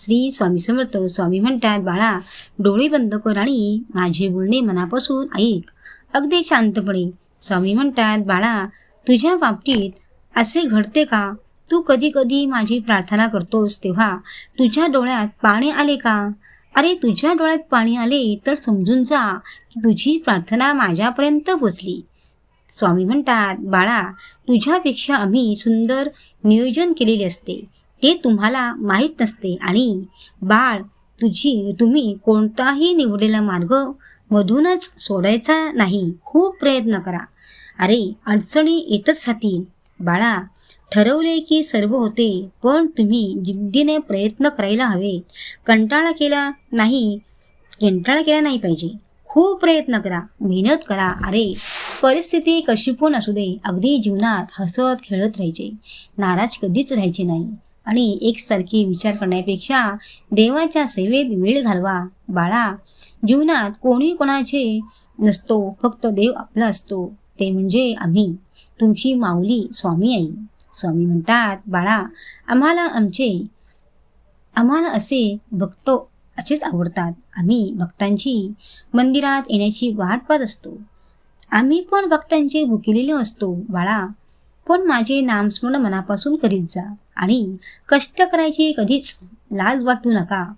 श्री स्वामी समर्थ. स्वामी म्हणतात, बाळा डोळे बंद कर आणि माझे बोलणे मनापासून ऐक, अगदी शांतपणे. स्वामी म्हणतात, बाळा तुझ्या बाबतीत असे घडते का? तू कधी कधी माझी प्रार्थना करतोस तेव्हा तुझ्या डोळ्यात पाणी आले का? अरे तुझ्या डोळ्यात पाणी आले तर समजून जा की तुझी प्रार्थना माझ्यापर्यंत पोचली. स्वामी म्हणतात, बाळा तुझ्यापेक्षा आम्ही सुंदर नियोजन केलेले असते, ते तुम्हाला माहीत नसते. आणि बाळ तुम्ही कोणताही निवडलेला मार्ग मधूनच सोडायचा नाही. खूप प्रयत्न करा. अरे अडचणी येतच राहतील बाळा. ठरवले की सर्व होते, पण तुम्ही जिद्दीने प्रयत्न करायला हवे. कंटाळा केला नाही पाहिजे. खूप प्रयत्न करा, मेहनत करा. अरे परिस्थिती कशी पण असू दे, अगदी जीवनात हसत खेळत राहायचे, नाराज कधीच राहायचे नाही. आणि एकसारखे विचार करण्यापेक्षा देवाच्या सेवेत वेळ घालवा. बाळा जीवनात कोणी कोणाचे नसतो, फक्त देव आपला असतो, ते म्हणजे आम्ही, तुमची माऊली स्वामी आई. स्वामी म्हणतात, बाळा आम्हाला असेच आवडतात. आम्ही भक्तांची मंदिरात येण्याची वाट पाहत असतो. आम्ही पण भक्तांचे भुकेलेले असतो बाळा. पण माझे नामस्मरण मनापासून करीत जा आणि कष्ट करायची कधीच लाज वाटू नका.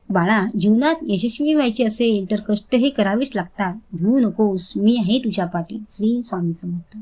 बाळा जीवनात यशस्वी व्हायचे असेल तर कष्ट हे करावेच लागतात. भिवू नकोस, मी आहे तुझ्या पाठी. श्री स्वामी समर्थ.